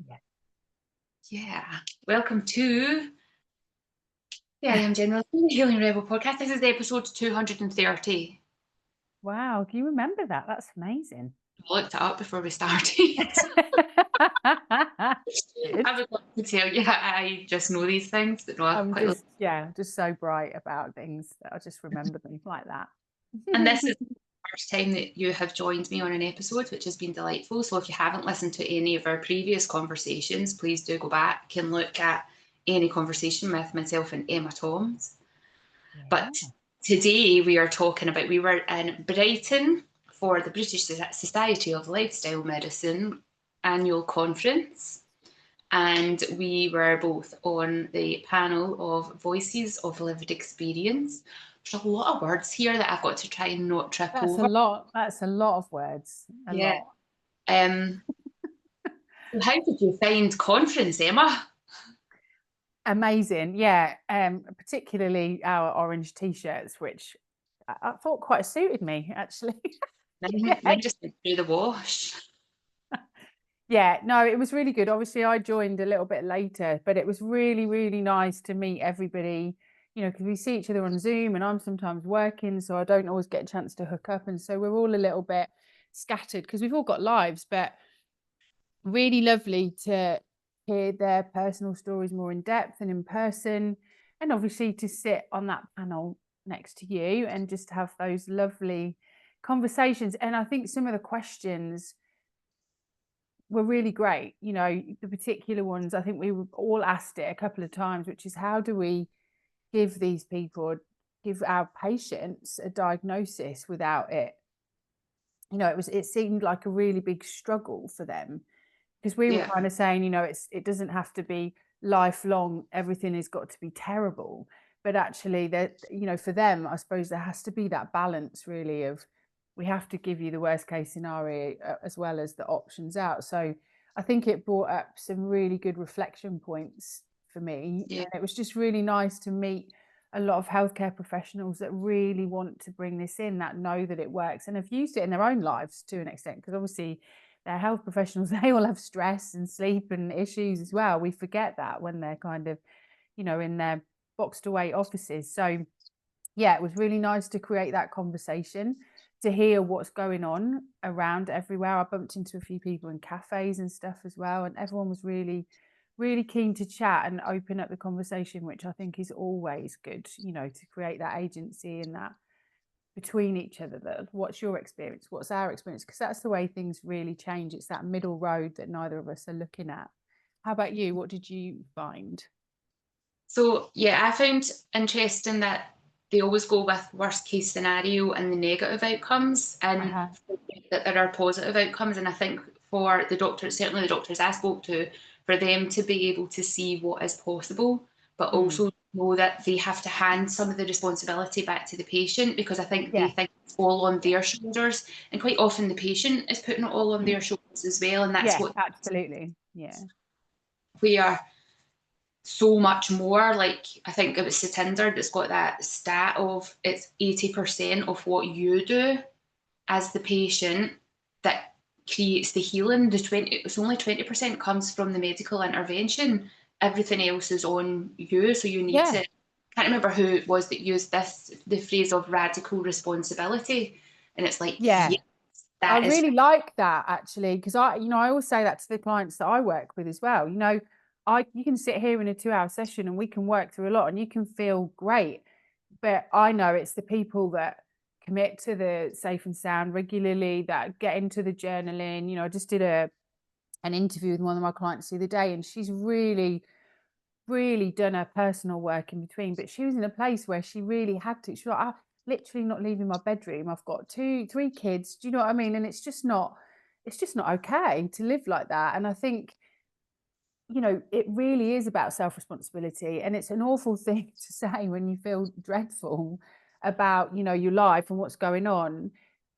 Yeah. Yeah, welcome to the I Am General Healing Rebel podcast. This is episode 230. Wow, can you remember that? That's amazing. I looked it up before we started. Good. I would love to tell you I just know these things, but no, I I'm quite love. just so bright about things that I just remember them like that. And this is the first time that you have joined me on an episode, which has been delightful. So if you haven't listened to any of our previous conversations, please do go back and look at any conversation with myself and Emma Toms. Yeah. But today we are talking about, we were in Brighton for the British Society of Lifestyle Medicine annual conference. And we were both on the panel of Voices of Lived Experience. There's a lot of words here that I've got to try and not trip That's a over. lot. That's a lot of words. A Yeah. lot. Um, how did you find conference, Emma? Amazing. Yeah. Particularly our orange t-shirts, which I thought quite suited me, actually. Mine just went through the wash. Yeah, no, it was really good. Obviously, I joined a little bit later, but it was really, really nice to meet everybody, because we see each other on Zoom and I'm sometimes working, so I don't always get a chance to hook up. And so we're all a little bit scattered because we've all got lives, but really lovely to hear their personal stories more in depth and in person. And obviously to sit on that panel next to you and just have those lovely conversations. And I think some of the questions were really great. The particular ones, I think we all asked it a couple of times, which is how do we give these people, give our patients a diagnosis without it? It seemed like a really big struggle for them because we were Yeah. kind of saying, it doesn't have to be lifelong, everything has got to be terrible. But actually that, for them, I suppose there has to be that balance really of we have to give you the worst case scenario as well as the options out. So I think it brought up some really good reflection points for me. Yeah. And it was just really nice to meet a lot of healthcare professionals that really want to bring this in, that know that it works and have used it in their own lives to an extent. Because obviously they're health professionals, they all have stress and sleep and issues as well. We forget that when they're kind of, in their boxed away offices. So yeah, it was really nice to create that conversation, to hear what's going on around everywhere. I bumped into a few people in cafes and stuff as well, and everyone was really, really keen to chat and open up the conversation, which I think is always good, to create that agency and that between each other, that what's your experience, what's our experience, because that's the way things really change. It's that middle road that neither of us are looking at. How about you? What did you find? So yeah, I found interesting that they always go with worst case scenario and the negative outcomes, and Uh-huh. that there are positive outcomes. And I think for the doctors, certainly the doctors I spoke to, for them to be able to see what is possible, but Mm. also know that they have to hand some of the responsibility back to the patient, because I think they Yeah. think it's all on their shoulders, and quite often the patient is putting it all on their shoulders as well, and that's Yeah, what absolutely. Yeah. where so much more. Like, I think it was Satinder that's got that stat of it's 80% of what you do as the patient that creates the healing. It's only 20% comes from the medical intervention. Everything else is on you. So you need Yeah. to, I can't remember who it was that used the phrase of radical responsibility. And it's like, Yeah. yes, I that is really like that actually, because I always say that to the clients that I work with as well. You can sit here in a 2 hour session and we can work through a lot and you can feel great. But I know it's the people that commit to the safe and sound regularly, that get into the journaling. I just did an interview with one of my clients the other day, and she's really, really done her personal work in between. But she was in a place where she really had to. She's like, I'm literally not leaving my bedroom. I've got 3 kids. Do you know what I mean? And it's just not okay to live like that. And I think, it really is about self responsibility. And it's an awful thing to say when you feel dreadful about, your life and what's going on.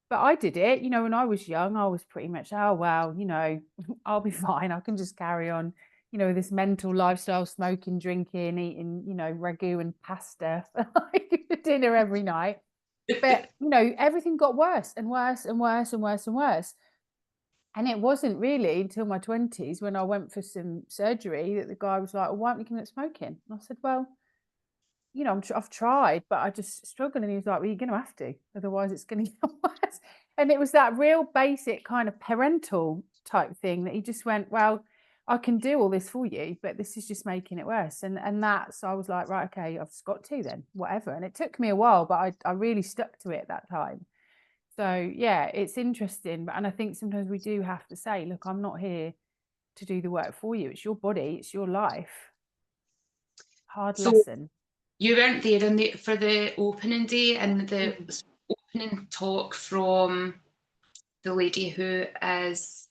But I did it, when I was young, I was pretty much, oh, well, I'll be fine. I can just carry on, this mental lifestyle, smoking, drinking, eating, ragu and pasta for like dinner every night. But, everything got worse and worse and worse and worse and worse. And it wasn't really until my 20s when I went for some surgery that the guy was like, "Well, why aren't you looking at smoking?" And I said, "Well, I've tried, but I just struggle." And he was like, "Well, you're going to have to, otherwise it's going to get worse." And it was that real basic kind of parental type thing that he just went, "Well, I can do all this for you, but this is just making it worse." And that's, I was like, right, okay, I've just got to then, whatever. And it took me a while, but I really stuck to it at that time. So yeah, it's interesting. And I think sometimes we do have to say, look, I'm not here to do the work for you. It's your body, it's your life. Hard So lesson. you weren't there for the opening day, and the Mm. opening talk from the lady who is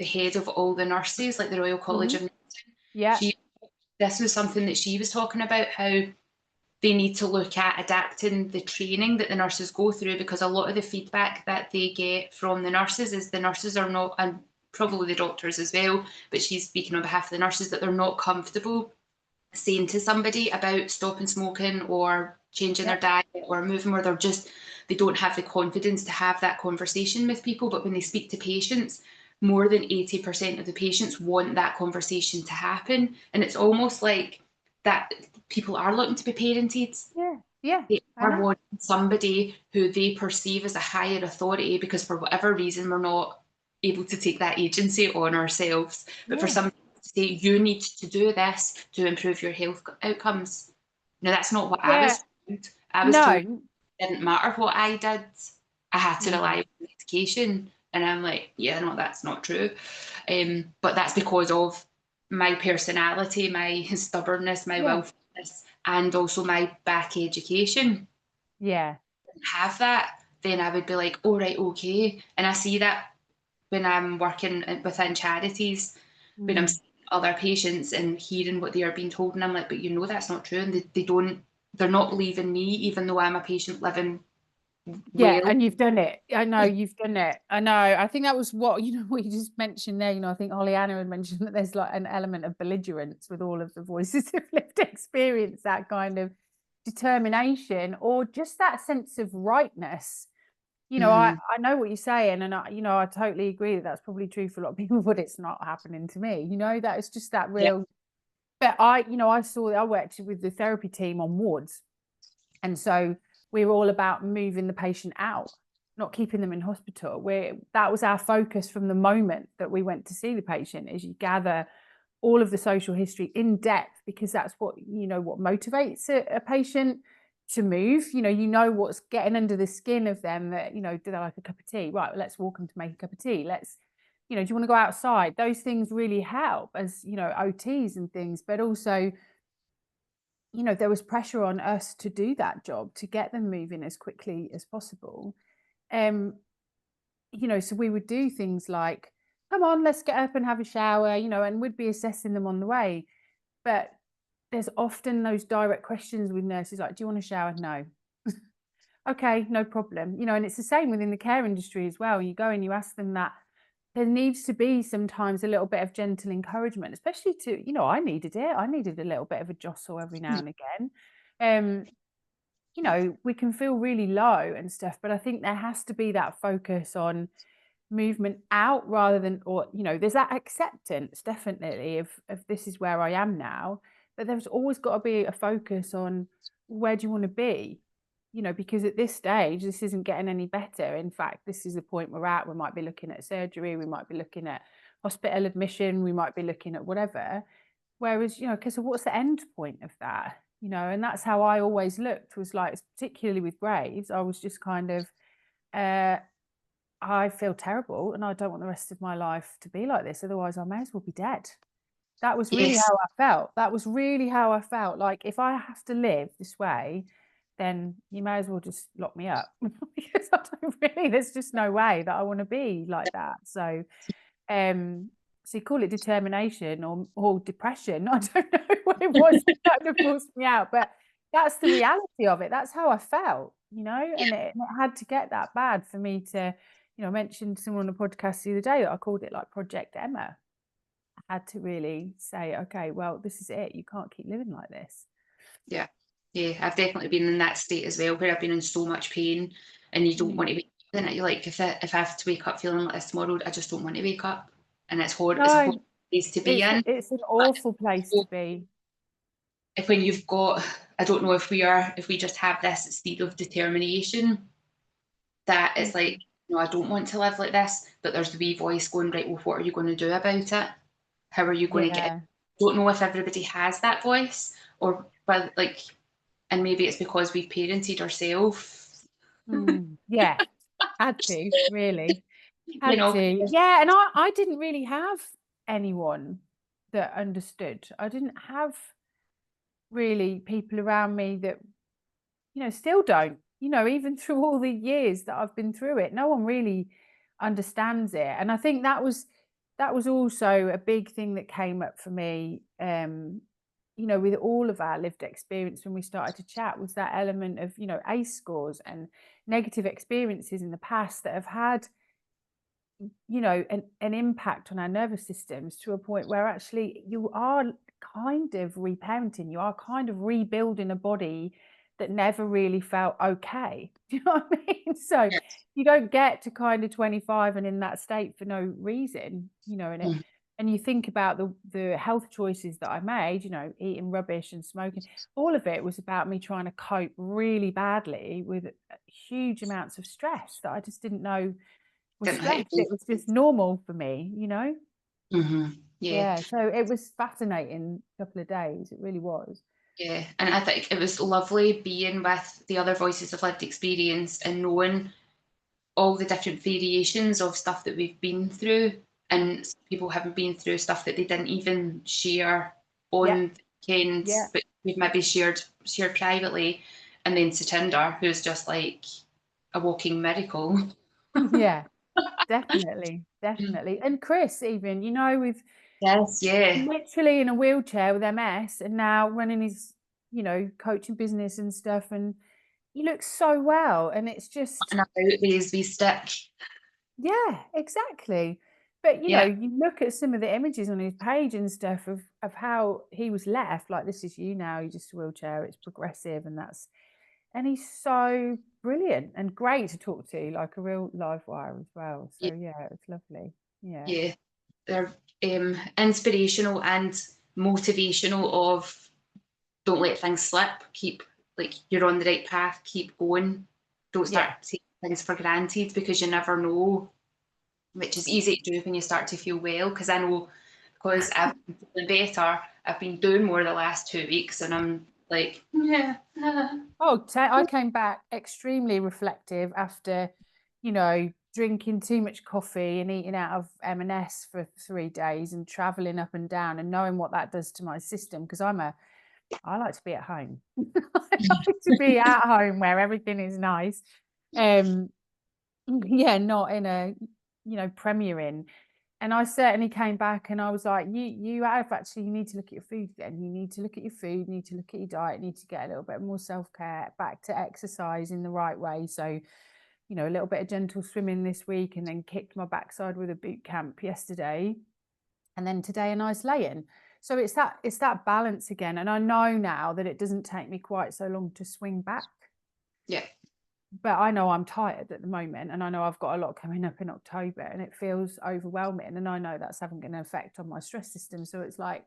the head of all the nurses, like the Royal College of Mhm. Nursing. Yeah. This was something that she was talking about, how they need to look at adapting the training that the nurses go through, because a lot of the feedback that they get from the nurses is the nurses are not, and probably the doctors as well, but she's speaking on behalf of the nurses, that they're not comfortable saying to somebody about stopping smoking or changing Yeah. their diet or moving, where they don't have the confidence to have that conversation with people. But when they speak to patients, more than 80% of the patients want that conversation to happen. And it's almost like that people are looking to be parented. Yeah. Yeah. They I are know. wanting somebody who they perceive as a higher authority, because for whatever reason we're not able to take that agency on ourselves. But for Yeah. somebody to say, you need to do this to improve your health outcomes. Now, that's not what I Yeah. was told. I was told No. it didn't matter what I did, I had to Mm. rely on medication. And I'm like, yeah, no, that's not true. But that's because of my personality, my stubbornness, my Yeah. willfulness, and also my back education. Yeah. Didn't have that, then I would be like, oh, right, okay. And I see that when I'm working within charities, when I'm Mm. seeing other patients and hearing what they are being told, and I'm like, but that's not true. And they're not believing me, even though I'm a patient living Yeah, well. and you've done it. I know you've done it. I know. I think that was what, what you just mentioned there. I think Holly Anna had mentioned that there's like an element of belligerence with all of the voices of lived experience, that kind of determination, or just that sense of rightness. I, Mm-hmm. I know what you're saying, and I totally agree that that's probably true for a lot of people, but it's not happening to me. That it's just that Yeah. real. But I worked with the therapy team on wards, and so we were all about moving the patient out, not keeping them in hospital. That was our focus from the moment that we went to see the patient, is you gather all of the social history in depth, because that's what motivates a patient to move. What's getting under the skin of them, that, do they like a cup of tea? Right, well, let's walk them to make a cup of tea. Do you want to go outside? Those things really help as, OTs and things, but also, there was pressure on us to do that job, to get them moving as quickly as possible. Um, so we would do things like, come on, let's get up and have a shower, and we'd be assessing them on the way. But there's often those direct questions with nurses like, do you want a shower? No. Okay, no problem. And it's the same within the care industry as well. You go and you ask them that. There needs to be sometimes a little bit of gentle encouragement, especially I needed it. I needed a little bit of a jostle every now and again. We can feel really low and stuff, but I think there has to be that focus on movement out, rather than, or there's that acceptance definitely of this is where I am now, but there's always got to be a focus on, where do you want to be, because at this stage this isn't getting any better. In fact, this is the point we're at. We might be looking at surgery, we might be looking at hospital admission, we might be looking at whatever. Whereas, because what's the end point of that? And that's how I always looked, was like, particularly with Graves, I was just kind of, I feel terrible and I don't want the rest of my life to be like this. Otherwise, I may as well be dead. That was really Yes. how I felt. That was really how I felt. Like, if I have to live this way, then you may as well just lock me up, because I don't really, there's just no way that I want to be like that. Um, so you call it determination or depression. I don't know what it was that kind of forced me out, but that's the reality of it. That's how I felt, and it had to get that bad for me to, I mentioned someone on a podcast the other day that I called it like Project Emma. I had to really say, okay, well, this is it. You can't keep living like this. Yeah. Yeah. I've definitely been in that state as well, where I've been in so much pain and you don't want to be then like if I have to wake up feeling like this tomorrow, I just don't want to wake up, and it's a No, horrible place to be in. it's an But awful place to be. if when you've got, I don't know if we just have this speed of determination that it's like, no, I don't want to live like this, but there's the wee voice going, right, well, what are you going to do about it? How are you going to get it? Yeah. I don't know if everybody has that voice, or but like, and maybe it's because we've parented ourselves, Yeah. Had to, really. you Had know. to. Yeah. And I didn't really have anyone that understood. I didn't have really people around me that, still don't, even through all the years that I've been through it, no one really understands it. And I think that was also a big thing that came up for me, with all of our lived experience when we started to chat, was that element of, ACE scores and negative experiences in the past that have had, an impact on our nervous systems to a point where actually you are kind of reparenting, you are kind of rebuilding a body that never really felt okay. Do you know what I mean? So Yeah. you don't get to kind of 25 and in that state for no reason, and you think about the health choices that I made, eating rubbish and smoking, all of it was about me trying to cope really badly with huge amounts of stress that I just didn't know was Didn't know how to stress. do It was just normal for me. it. Yeah. Yeah, so it was fascinating couple of days. It really was. Yeah, and I think it was lovely being with the other voices of lived experience and knowing all the different variations of stuff that we've been through, and people haven't been through stuff that they didn't even share Yeah, on weekends, yeah, but we've maybe shared privately, and then Satinder, who's just like a walking miracle. yeah, definitely, definitely. And Chris, even, with Yes, yeah. literally in a wheelchair with MS and now running his, coaching business and stuff, and he looks so well. And it's just, And about these we stick. yeah, exactly. But Yeah. you look at some of the images on his page and stuff of how he was left, like, this is you now, you're just a wheelchair, it's progressive, and he's so brilliant and great to talk to, like a real live wire as well. So Yeah. yeah, it was lovely. Yeah. Yeah. They're inspirational and motivational of don't let things slip. Keep like you're on the right path. Keep going. Don't start Yeah. taking things for granted because you never know, which is easy to do when you start to feel well. Because I know because I've been feeling better, I've been doing more the last 2 weeks, and I'm like, yeah. Oh, I came back extremely reflective after, drinking too much coffee and eating out of M&S for 3 days and traveling up and down and knowing what that does to my system, because I like to be at home. I like to be at home where everything is nice. Yeah, not in a, Premier Inn. And I certainly came back and I was like, you need to look at your food again. You need to look at your food, you need to look at your diet, you need to get a little bit more self-care, back to exercise in the right way. So, a little bit of gentle swimming this week, and then kicked my backside with a boot camp yesterday. And then today a nice lay-in. So it's that balance again. And I know now that it doesn't take me quite so long to swing back. Yeah. But I know I'm tired at the moment, and I know I've got a lot coming up in October, and it feels overwhelming, and I know that's having an effect on my stress system. So it's like,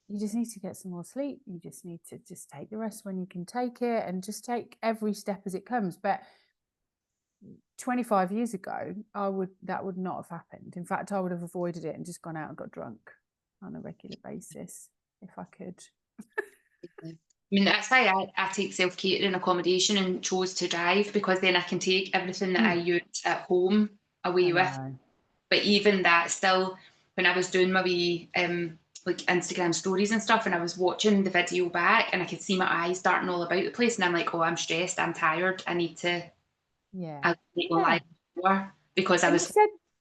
you just need to get some more sleep, you just need to just take the rest when you can take it, and just take every step as it comes. But 25 years ago, that would not have happened. In fact, I would have avoided it and just gone out and got drunk on a regular basis if I could. I mean, that's why I take self-care and accommodation and chose to drive, because then I can take everything that I use at home I away with. know. But even that, still, when I was doing my wee like Instagram stories and stuff, and I was watching the video back, and I could see my eyes darting all about the place, and I'm like, oh, I'm stressed, I'm tired, I need to Yeah. I need to go Yeah. lie more, because I And was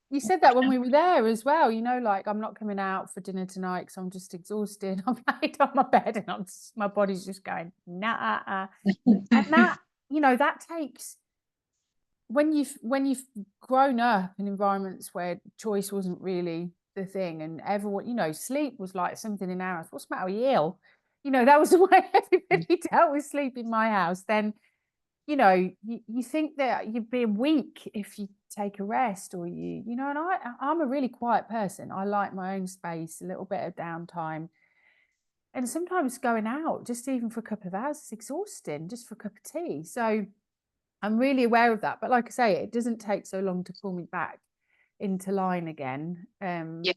you said that when we were there as well, like, I'm not coming out for dinner tonight because I'm just exhausted. I'm laid on my bed and my body's just going, nah. And that takes, when you've grown up in environments where choice wasn't really the thing, and everyone, sleep was like something in our house. What's the matter with you? That was the way everybody dealt with sleep in my house. Then you know, you think that you're being weak if you take a rest, or you know, and I'm a really quiet person. I like my own space, a little bit of downtime. And sometimes going out, just even for a couple of hours, is exhausting, just for a cup of tea. So I'm really aware of that. But like I say, it doesn't take so long to pull me back into line again. Yeah.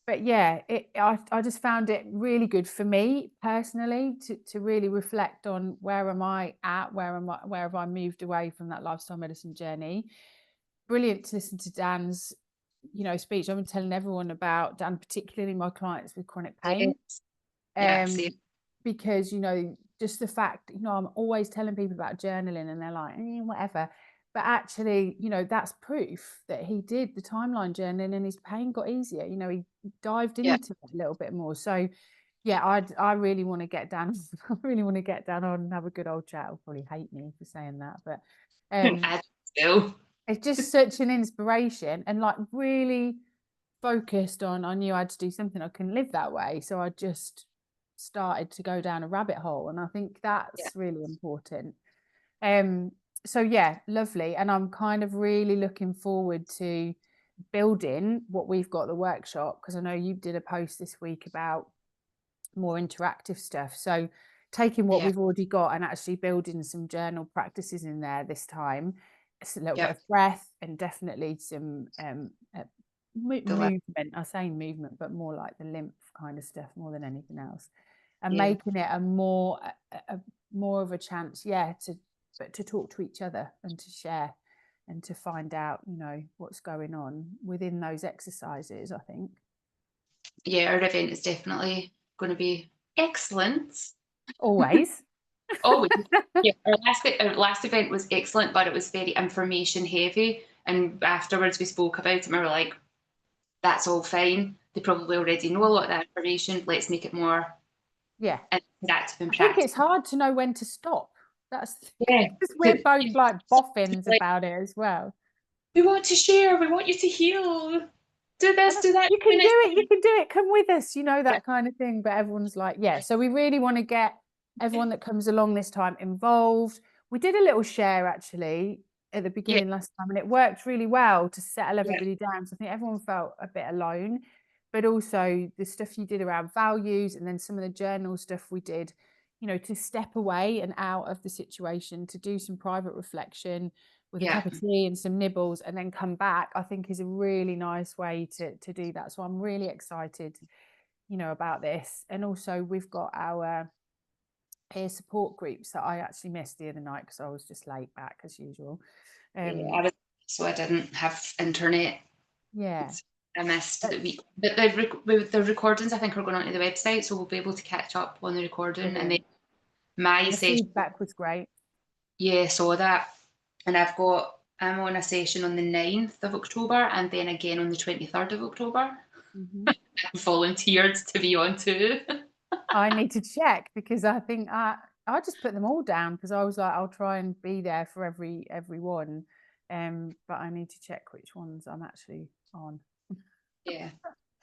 But yeah, I just found it really good for me personally to really reflect on where am I at, where have I moved away from that lifestyle medicine journey. Brilliant to listen to Dan's, speech. I've been telling everyone about Dan, particularly my clients with chronic pain. Yeah, Um, same. because, just the fact, I'm always telling people about journaling and they're like, whatever. But actually, that's proof that he did the timeline journaling and his pain got easier. He dived Yeah. into it a little bit more. So yeah, I really want to get down. I really want to get down on and have a good old chat. He'll probably hate me for saying that, but I do. it's just such an inspiration, and like really focused on, I knew I had to do something. I couldn't live that way. So I just started to go down a rabbit hole. And I think Yeah. that's really important. Um, so yeah, lovely. And I'm kind of really looking forward to building what we've got at the workshop, because I know you did a post this week about more interactive stuff. So taking what Yeah. we've already got and actually building some journal practices in there this time. It's a little bit Yeah. of breath and definitely some The movement. I say movement, but more like the lymph kind of stuff more than anything else, and Yeah. making it a more of a chance, to talk to each other and to share and to find out, what's going on within those exercises, I think. Yeah, our event is definitely going to be excellent. Always. Oh, yeah, our last event was excellent, but it was very information heavy. And afterwards, we spoke about it, and we were like, "That's all fine. They probably already know a lot of that information. Let's make it more Yeah. interactive and I think it's practical." hard to know when to stop. That's Yeah, because we're both like boffins like, about it as well. we want to share. We want you to heal. Do this, do that. You can do Finish. it, you can do it, come with us, Yeah, that kind of thing. But everyone's like, yeah. So we really want to get everyone that comes along this time involved. We did a little share actually at the yeah, beginning last time, and it worked really well to settle yeah, everybody down. So I think everyone felt a bit alone, but also the stuff you did around values, and then some of the journal stuff we did, to step away and out of the situation, to do some private reflection with a yeah, cup of tea and some nibbles, and then come back, I think is a really nice way to do that. So I'm really excited, about this. And also we've got our peer support groups that I actually missed the other night because I was just late back as usual. yeah. So I didn't have internet. Yeah. I missed But the week, but the recordings I think are going onto the website, so we'll be able to catch up on the recording. And then brilliant. my And the session, feedback was great. yeah, saw that, and I'm on a session on the 9th of October, and then again on the 23rd of October. Mm-hmm. I volunteered to be on too. I need to check because I think I just put them all down because I was like, I'll try and be there for every one. But I need to check which ones I'm actually on. Yeah,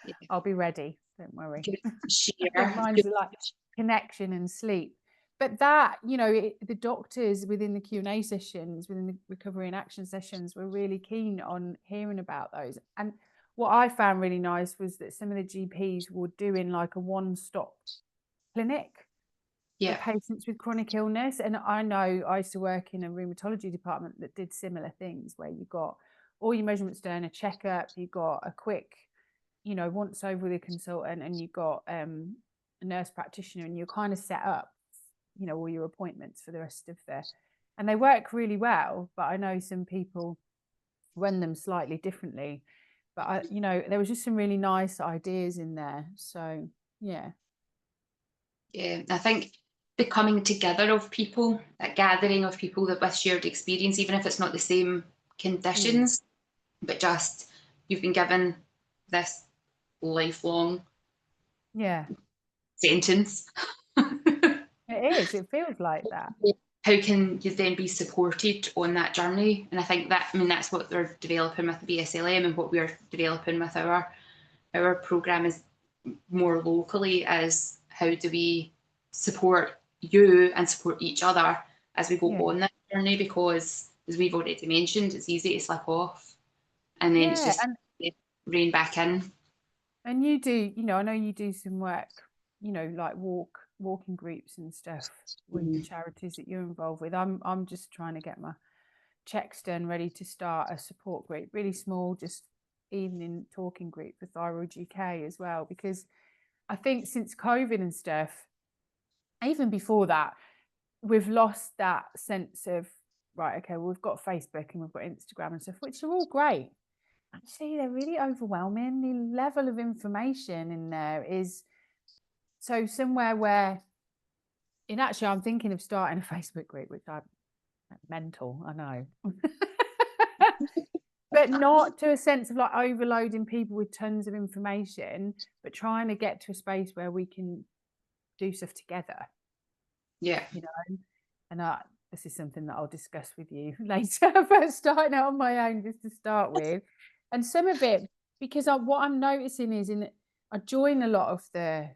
yeah. I'll be ready. Don't worry. Good I think share. mine's Good. like connection and sleep. But that, the doctors within the Q&A sessions, within the recovery and action sessions, were really keen on hearing about those. And what I found really nice was that some of the GPs were doing like a one-stop clinic for Yeah, patients with chronic illness. And I know I used to work in a rheumatology department that did similar things, where you got all your measurements done, a checkup, you got a quick, once over with a consultant, and you got a nurse practitioner, and you're kind of set up, all your appointments for the rest of and they work really well. But I know some people run them slightly differently. But there was just some really nice ideas in there. So yeah. yeah. I think the coming together of people, that gathering of people that with shared experience, even if it's not the same Mm. conditions, but just you've been given this lifelong Yeah, sentence. it is. It feels like that. How can you then be supported on that journey? And I think that's what they're developing with the BSLM, and what we're developing with our program is more locally, as how do we support you and support each other as we go Yeah. on that journey, because, as we've already mentioned, it's easy to slip off, and then it's just rein back in. And you do, I know you do some work, like walking groups and stuff with the charities that you're involved with. I'm just trying to get my checks done, ready to start a support group, really small, just evening talking group for Thyroid UK as well, because I think since COVID and stuff, even before that, we've lost that sense of, right, okay, well, we've got Facebook and we've got Instagram and stuff, which are all great. Actually, they're really overwhelming. The level of information in there is so somewhere where, and actually, I'm thinking of starting a Facebook group, which I'm mental, I know. But not to a sense of like overloading people with tons of information, but trying to get to a space where we can do stuff together. Yeah. And this is something that I'll discuss with you later, but starting out on my own just to start with. And some of it, because what I'm noticing is I join a lot of the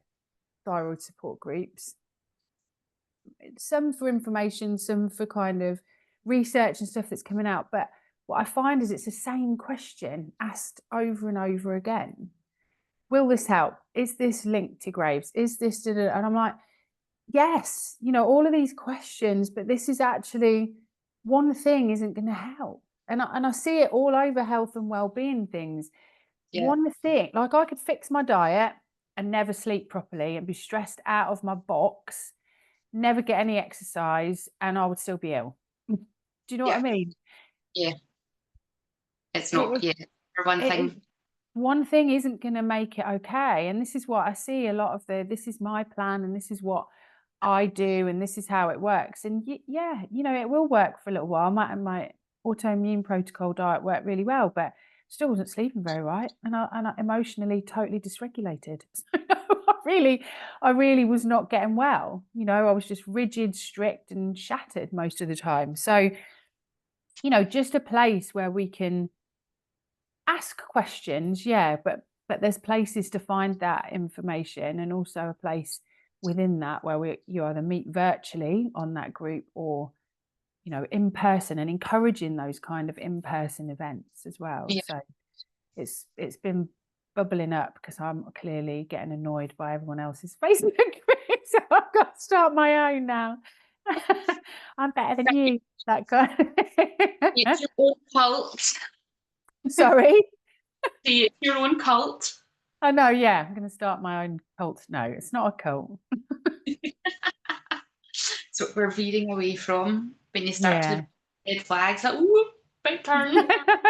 thyroid support groups, some for information, some for kind of research and stuff that's coming out. But what I find is it's the same question asked over and over again. Will this help? Is this linked to Graves? Is this, and I'm like, yes, all of these questions, but this is actually one thing isn't going to help. And I see it all over health and well-being things. Yeah. One thing, like I could fix my diet and never sleep properly and be stressed out of my box, never get any exercise, and I would still be ill. Do you know what I mean? Yeah. It's not, for one thing. One thing isn't going to make it okay. And this is what I see a lot of this is my plan and this is what I do and this is how it works. And yeah, it will work for a little while. My autoimmune protocol diet worked really well, but still wasn't sleeping very right. And I emotionally totally dysregulated. So I really was not getting well. I was just rigid, strict and shattered most of the time. So, just a place where we can ask questions, but there's places to find that information, and also a place within that where you either meet virtually on that group or in person, and encouraging those kind of in-person events as well. So it's been bubbling up because I'm clearly getting annoyed by everyone else's Facebook group, so I've got to start my own now. I'm better than you, that guy. It's your own cult. Sorry? See, it's your own cult. I know, yeah. I'm going to start my own cult. No, it's not a cult. So we're veering away from when you start to red flags, like, ooh, big turn.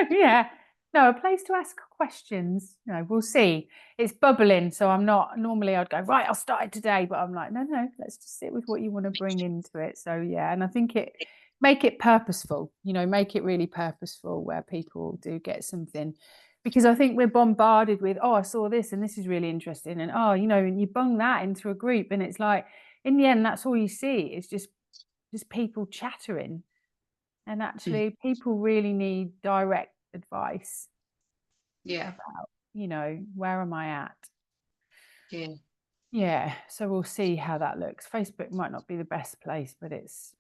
Yeah. No, a place to ask questions. We'll see. It's bubbling, so I'm not, normally I'd go, right, I'll start it today, but I'm like, no, let's just sit with what you want to bring into it. So yeah, and I think make it purposeful, make it really purposeful where people do get something, because I think we're bombarded with, oh, I saw this and this is really interesting, and oh, and you bung that into a group and it's like, in the end, that's all you see. It's just people chattering. And actually people really need direct advice about, where am I at? So we'll see how that looks. Facebook might not be the best place, but it's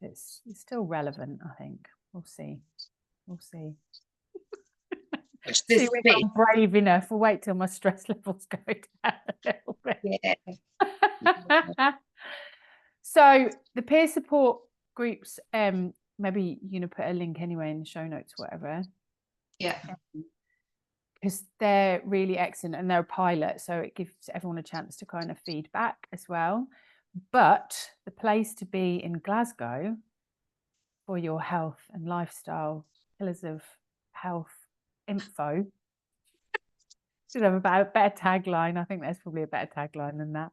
still relevant, I think. We'll see see if I'm brave enough. We'll wait till my stress levels go down a little bit. So the peer support groups, maybe you're gonna put a link anyway in the show notes, whatever. Because they're really excellent and they're a pilot, so it gives everyone a chance to kind of feedback as well. But the place to be in Glasgow for your health and lifestyle pillars of health info. Should have a better tagline. I think there's probably a better tagline than that.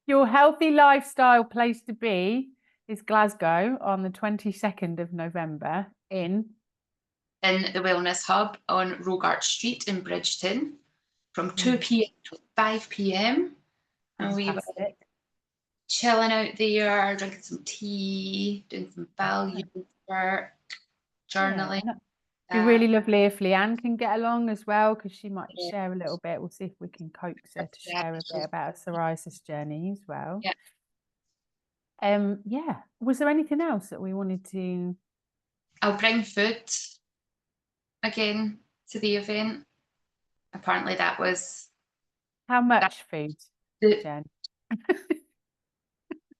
Your healthy lifestyle place to be is Glasgow on the 22nd of November in the Wellness Hub on Rogart Street in Bridgeton from 2 p.m. to 5 p.m. And we were chilling out there, drinking some tea, doing some value work, journaling. It'd be really lovely if Leanne can get along as well, because she might share a little bit. We'll see if we can coax her to share a bit about her psoriasis journey as well. Yeah. Was there anything else that we wanted to? I'll bring food again to the event. Apparently that was How much food, the, Jen?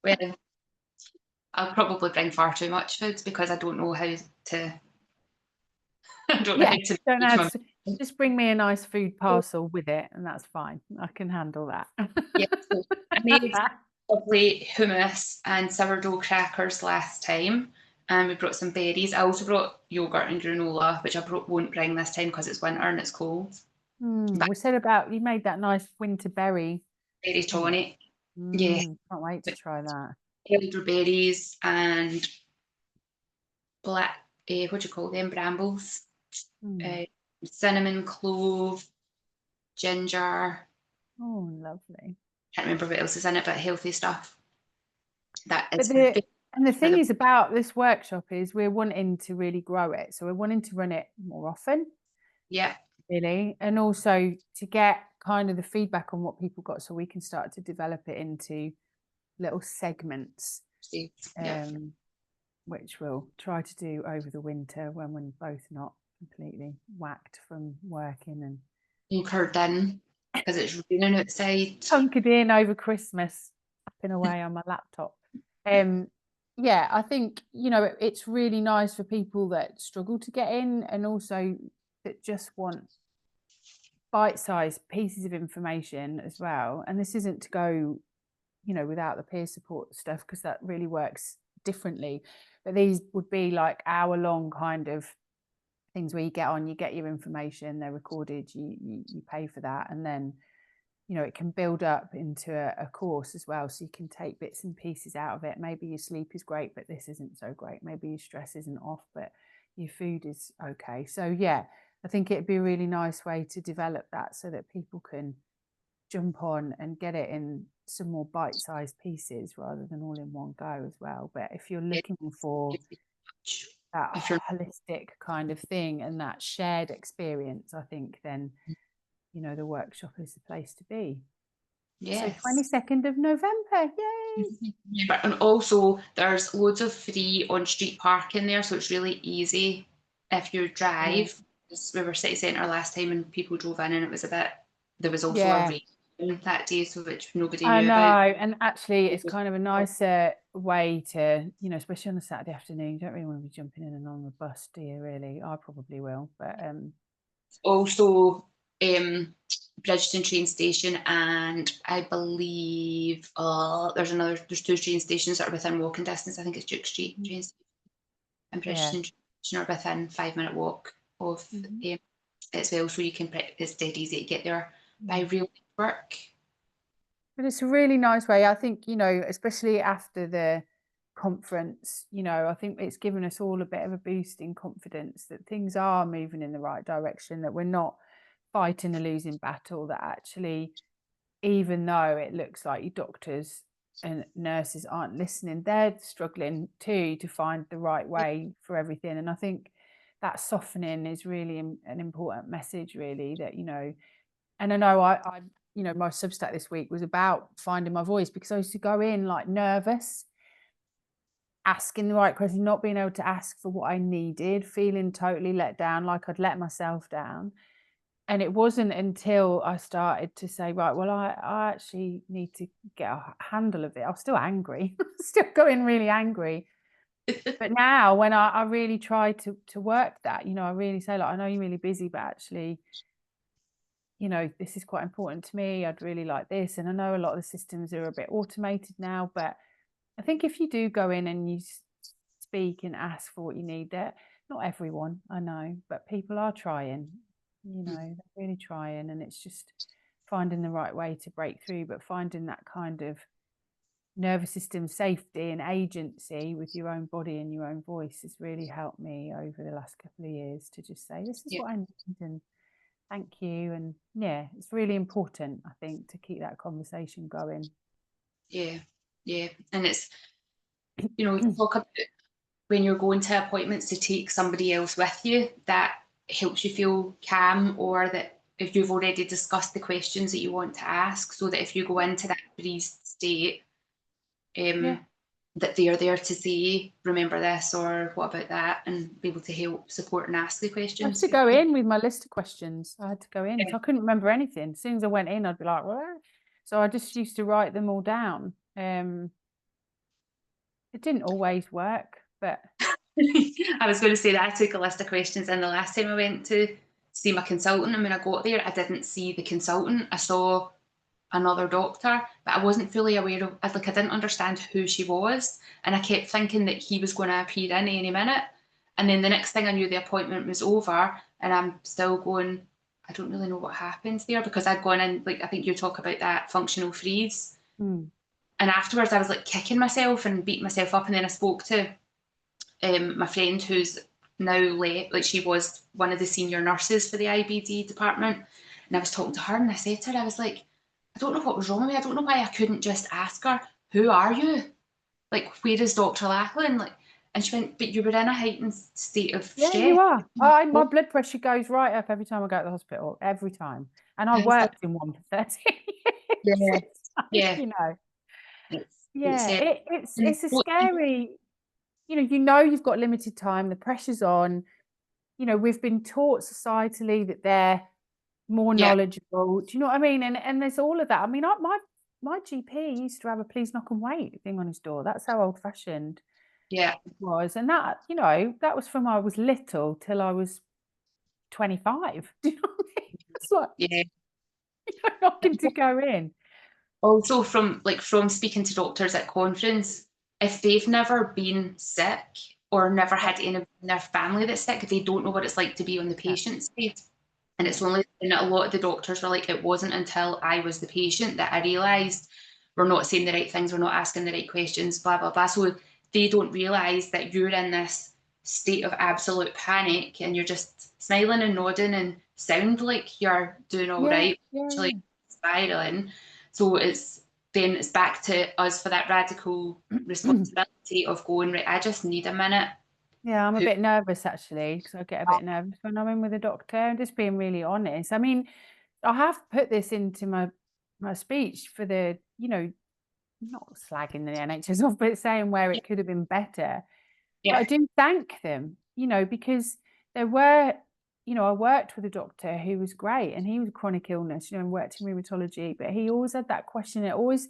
well, I'll probably bring far too much food because I don't know how to I don't know Yeah, how to don't manage add. my Just bring me a nice food parcel with it, and that's fine. I can handle that. yeah, so I made lovely hummus and sourdough crackers last time, and we brought some berries. I also brought yogurt and granola, which won't bring this time because it's winter and it's cold. But We said about you made that nice winter berry berry tonic. tonic, yeah, Can't wait to with try that. elderberries and black, what do you call them, brambles, Mm. uh, cinnamon, clove, ginger. Oh, lovely. Can't remember what else is in it, but healthy stuff. That But is the for thing is about this workshop is we're wanting to really grow it. So we're wanting to run it more often, yeah, really, and also to get kind of the feedback on what people got so we can start to develop it into little segments, yeah. which we'll try to do over the winter when we're both not completely whacked from working and Anchored in because it's raining outside. hunkered in over Christmas, tapping away on my laptop. Yeah, I think, it's really nice for people that struggle to get in and also that just want bite-sized pieces of information as well. And this isn't to go, without the peer support stuff, because that really works differently. But these would be like hour-long kind of things where you get on, you get your information, they're recorded, you pay for that, and then it can build up into a course as well, so you can take bits and pieces out of it. Maybe your sleep is great but this isn't so great, maybe your stress isn't off but your food is okay. So yeah, I think it'd be a really nice way to develop that so that people can jump on and get it in some more bite-sized pieces rather than all in one go as well. But if you're looking for that If you're holistic kind of thing and that shared experience, I think then the workshop is the place to be. So yes. 22nd of November, yay! And also there's loads of free on-street parking there, so it's really easy if you Yeah. drive. We were city centre last time and people drove in and it was a bit, there was also a Yeah, rain that day, so which nobody I knew know. about. And actually, it's kind of a nicer way to, especially on a Saturday afternoon, you don't really want to be jumping in and on the bus, do you, really? I probably will. But Also, Bridgeton train station, and I believe there's two train stations that are within walking distance. I think it's Duke Street train station and yeah. Bridgeton station are within 5-minute walk of Mhm. as well, so you can it's dead easy to get there by Yeah. rail network. But it's a really nice way. I think, especially after the conference, I think it's given us all a bit of a boost in confidence that things are moving in the right direction, that we're not fighting a losing battle, that actually, even though it looks like your doctors and nurses aren't listening, they're struggling too to find the right way for everything. And I think that softening is really an important message, really, that, and I know my Substack this week was about finding my voice, because I used to go in like nervous, asking the right question, not being able to ask for what I needed, feeling totally let down, like I'd let myself down. And it wasn't until I started to say, right, well, I actually need to get a handle of it. I was still angry, still going really angry. But now when I really try to work that, I really say, like, I know you're really busy, but actually, this is quite important to me. I'd really like this. And I know a lot of the systems are a bit automated now, but I think if you do go in and you speak and ask for what you need, that not everyone, I know, but people are trying, they're really trying. And it's just finding the right way to break through, but finding that kind of nervous system safety and agency with your own body and your own voice has really helped me over the last couple of years to just say, this is Yeah, what I need, and thank you. And yeah, it's really important, I think, to keep that conversation going. yeah, yeah. And it's, talk about when you're going to appointments to take somebody else with you, that helps you feel calm, or that if you've already discussed the questions that you want to ask, so that if you go into that breathed state, Yeah, that they are there to say, remember this, or what about that, and be able to help support and ask the I used questions. to go in with my list of questions. I had to go in. Yeah. So I couldn't remember anything. As soon as I went in, I'd be like, what? So I just used to write them all down. It didn't always work, but I was going to say that I took a list of questions in the last time I went to see my consultant, and when I got there, I didn't see the consultant. I saw another doctor, but I wasn't fully aware of, I didn't understand who she was, and I kept thinking that he was going to appear in any minute. And then the next thing I knew, the appointment was over, and I'm still going, I don't really know what happens there, because I'd gone in, like, I think you talk about that functional freeze. mm, And afterwards, I was like kicking myself and beating myself up. And then I spoke to my friend who's now left, like she was one of the senior nurses for the IBD department. And I was talking to her, and I said to her, I was like, I don't know what was wrong with me. I don't know why I couldn't just ask her, who are you? Like, where is Dr. Lachlan? Like, and she went, but you were in a heightened state of yeah, stress. you are. My blood pressure goes right up every time I go to the hospital, every time. And I And I was like, worked in one for 13 yeah, years. So, yeah. you know, It's yeah, and it's a scary, you know you've got limited time, the pressure's on. We've been taught societally that they're more yeah, knowledgeable. Do you know what I mean? And there's all of that. I mean, my GP used to have a please knock and wait thing on his door. That's how old fashioned yeah, it was. And that, that was from I was little till I was 25. Do you know what I mean? It's like yeah. knocking to go in. Also, from speaking to doctors at conference, if they've never been sick or never Yeah, had any in their family that's sick, they don't know what it's like to be on the yeah, patient side. And yeah, it's only, and a lot of the doctors were like, it wasn't until I was the patient that I realised we're not saying the right things, we're not asking the right questions, blah, blah, blah. So they don't realise that you're in this state of absolute panic, and you're just smiling and nodding and sound like you're doing all yeah, right, yeah, actually spiraling. So it's back to us for that radical yeah. responsibility of going, right, I just need a minute. Yeah, I'm a Who, bit nervous actually, because I get a bit nervous when I'm in with a doctor. I'm just being really honest. I mean, I have put this into my speech for the, not slagging the NHS off, but saying where yeah, it could have been better. But yeah, I do thank them, because there were, I worked with a doctor who was great, and he was a chronic illness, and worked in rheumatology, but he always had that question. It always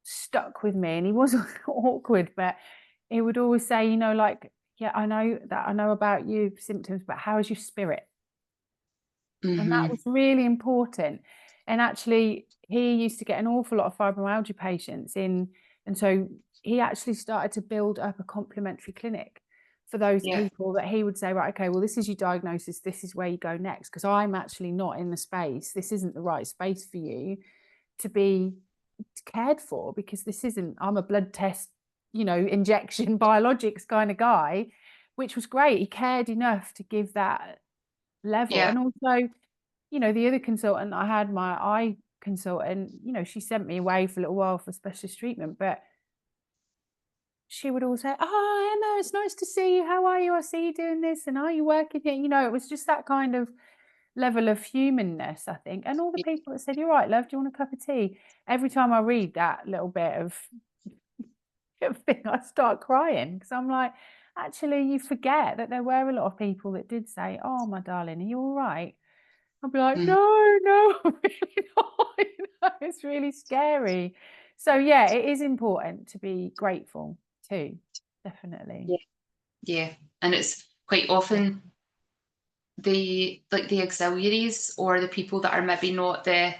stuck with me, and he was awkward, but he would always say, like, yeah, I know about you symptoms, but how is your spirit? And that mm-hmm, was really important. And actually, he used to get an awful lot of fibromyalgia patients in. And so he actually started to build up a complementary clinic for those yeah, people that he would say, right, okay, well, this is your diagnosis. This is where you go next. Because I'm actually not in the space. This isn't the right space for you to be cared for, because this isn't, I'm a blood test, injection biologics kind of guy, which was great. He cared enough to give that level. yeah, And also, the other consultant I had, my eye consultant, she sent me away for a little while for specialist treatment, but she would always say, "Oh, Emma, it's nice to see you. How are you? I see you doing this, and are you working here?" It was just that kind of level of humanness, I think. And all the yeah, people that said, "You're right, love, do you want a cup of tea?" Every time I read that little bit of thing, I start crying, because I'm like, actually, you forget that there were a lot of people that did say, "Oh, my darling, are you all right?" I'll be like, mm, no, no, I'm really not. It's really scary. So yeah, it is important to be grateful too. Definitely. yeah, yeah. And it's quite often the auxiliaries, or the people that are maybe not the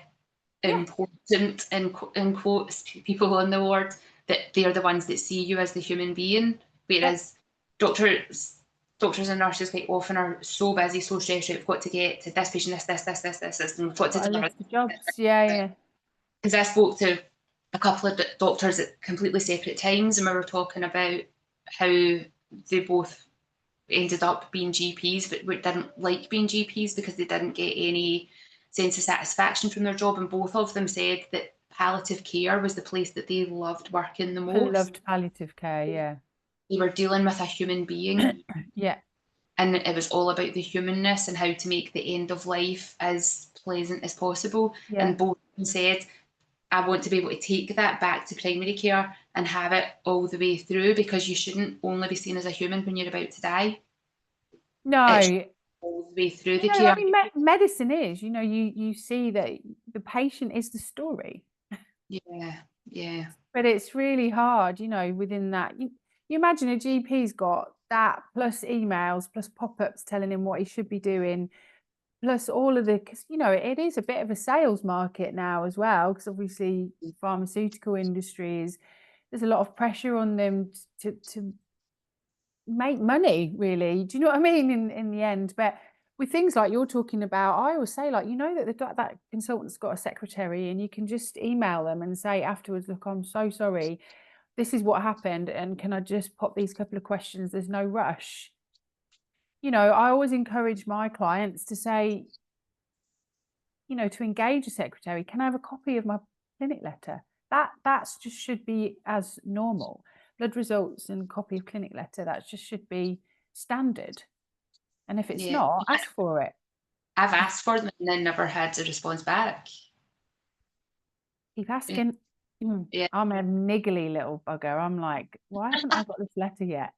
Yeah. important in quotes people on the ward, that they're the ones that see you as the human being, Yeah. whereas doctors and nurses quite often are so busy, so stressed out, we've got to get to this patient, this, and we've got to Got a deliver. list of jobs. Yeah, yeah. Because I spoke to a couple of doctors at completely separate times, and we were talking about how they both ended up being GPs, but didn't like being GPs because they didn't get any sense of satisfaction from their job. And both of them said that palliative care was the place that they loved working the I most. loved palliative care. Yeah. They were dealing with a human being, Yeah. and it was all about the humanness and how to make the end of life as pleasant as possible. Yeah. And both of them said I want to be able to take that back to primary care and have it all the way through, because you shouldn't only be seen as a human when you're about to die. It should No, be all the way through the you know, I care. mean, medicine is, you know, you see that the patient is the story, Yeah, yeah, but it's really hard, you know, within that. You imagine a GP's got that plus emails, plus pop-ups telling him what he should be doing, plus all of the, because, you know, it is a bit of a sales market now as well, because obviously pharmaceutical industry is, there's a lot of pressure on them to make money, really. Do you know what I mean? In the end, but with things like you're talking about, I always say, like, you know, that that consultant's got a secretary, and you can just email them and say afterwards, look, I'm so sorry, this is what happened, and can I just pop these couple of questions? There's no rush. You know, I always encourage my clients to say, you know, to engage a secretary. Can I have a copy of my clinic letter? That's just should be as normal. Blood results and copy of clinic letter, that just should be standard. And if it's yeah. not, ask for it. I've asked for them and then never had a response back. Keep Yeah, asking. yeah, I'm a niggly little bugger. I'm like, why haven't I got this letter yet?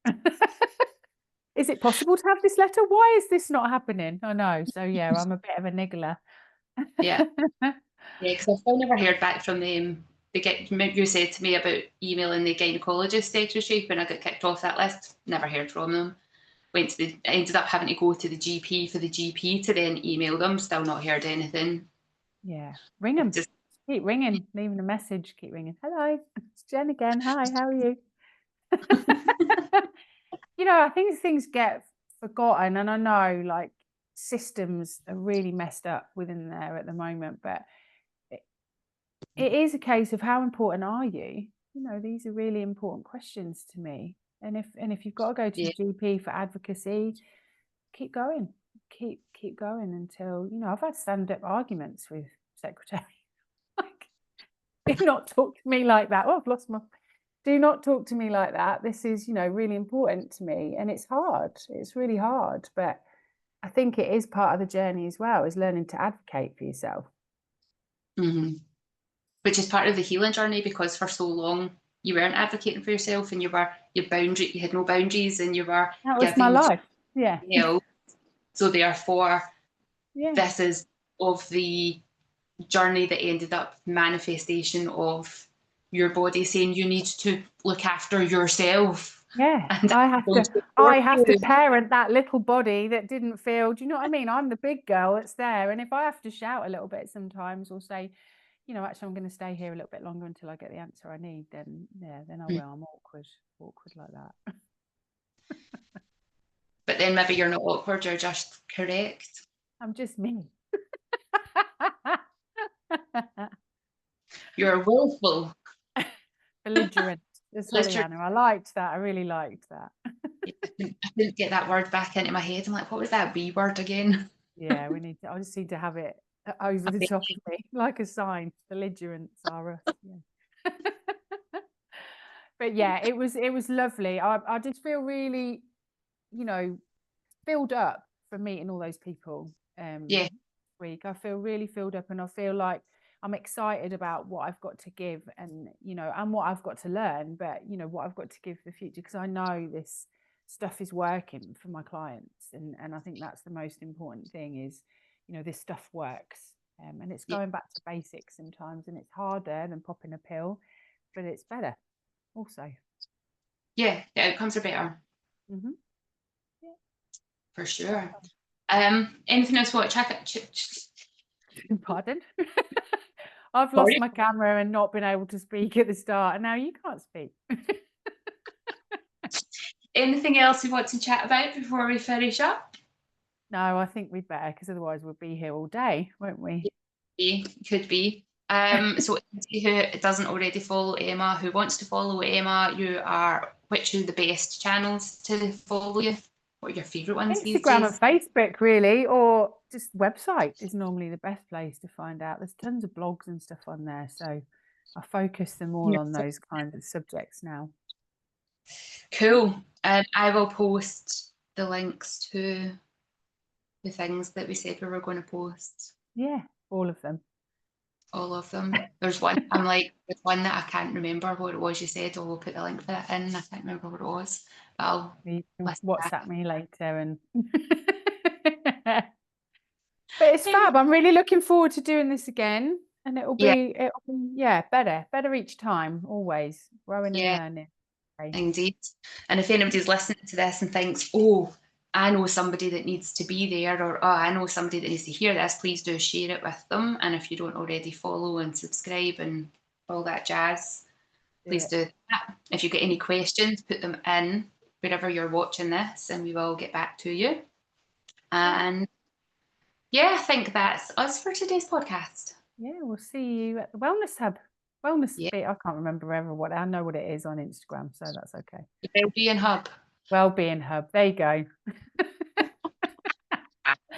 Is it possible to have this letter? Why is this not happening? I know. So yeah, I'm a bit of a niggler. yeah. Because I've still never heard back from them. You said to me about emailing the gynaecologist secretary when I got kicked off that list. Never heard from them. Ended up having to go to the GP for the GP to then email them. Still not heard anything. Yeah, ring them. Just Keep ringing, leaving a message, keep ringing. Hello, it's Jen again. Hi, how are you? You know, I think things get forgotten, and I know like systems are really messed up within there at the moment, but it is a case of how important are you? You know, these are really important questions to me. And if you've got to go to yeah, the GP for advocacy, keep going. Keep going until, you know, I've had stand-up arguments with secretaries. Like, do not talk to me like that. Oh, I've lost my, do not talk to me like that. This is, you know, really important to me. And it's hard. It's really hard. But I think it is part of the journey as well, is learning to advocate for yourself. mm-hmm. Which is part of the healing journey, because for so long you weren't advocating for yourself, and you had no boundaries, and you were That was my giving life. Yeah. help. So therefore, Yeah. this is of the journey that ended up manifestation of your body saying you need to look after yourself. Yeah. And I have going to, to support I have to you. parent that little body that didn't feel, do you know what I mean? I'm the big girl that's there. And if I have to shout a little bit sometimes, or say, you know, actually I'm going to stay here a little bit longer until I get the answer I need, then yeah, then I will. I'm awkward like that. But then maybe you're not awkward, you're just correct. I'm just me. You're willful. Belligerent. Sorry, Literally, Anna. I liked that. I really liked that. I couldn't get that word back into my head. I'm like, what was that wee word again? Yeah, we need to, I just need to have it over the top of me, like a sign. Belligerents are us. Yeah. But yeah, it was lovely. I just feel really, you know, filled up from meeting all those people Yeah, week. I feel really filled up, and I feel like I'm excited about what I've got to give, and you know, and what I've got to learn, but you know, what I've got to give for the future, because I know this stuff is working for my clients, and I think that's the most important thing is, you know, this stuff works. And it's yeah, going back to basics sometimes, and it's harder than popping a pill, but it's better also. yeah. The outcomes are better Mm-hmm. Yeah. for sure. Anything else you want to check? Pardon? I've lost Sorry. my camera and not been able to speak at the start, and now you can't speak. Anything else you want to chat about before we finish up? No, I think we'd better, because otherwise we'll be here all day, won't we? Could be. So who doesn't already follow Emma, who wants to follow Emma, which are the best channels to follow you? What are your favourite ones these Instagram and days? Facebook, really, or just website is normally the best place to find out. There's tons of blogs and stuff on there, so I focus them all on those kinds of subjects now. Cool. I will post the links to the things that we said we were going to post. Yeah, all of them. all of them. There's one, there's one that I can't remember what it was you said, or we'll put the link for that in. I can't remember what it was, but I'll You can listen WhatsApp back. me later and but it's Um, fab. I'm really looking forward to doing this again. And yeah, yeah, better each time, always growing and yeah, learning. Okay. indeed. And if anybody's listening to this and thinks, oh, I know somebody that needs to be there, or oh, I know somebody that needs to hear this, please do share it with them. And if you don't already follow and subscribe and all that jazz, Do please it. do that. If you've got any questions, put them in wherever you're watching this, and we will get back to you. And yeah, I think that's us for today's podcast. Yeah, we'll see you at the Wellness Hub. Wellness Yeah, bit. I can't remember ever what I know what it is on Instagram, so that's okay. the Wellbeing Hub. Wellbeing Hub. There you go.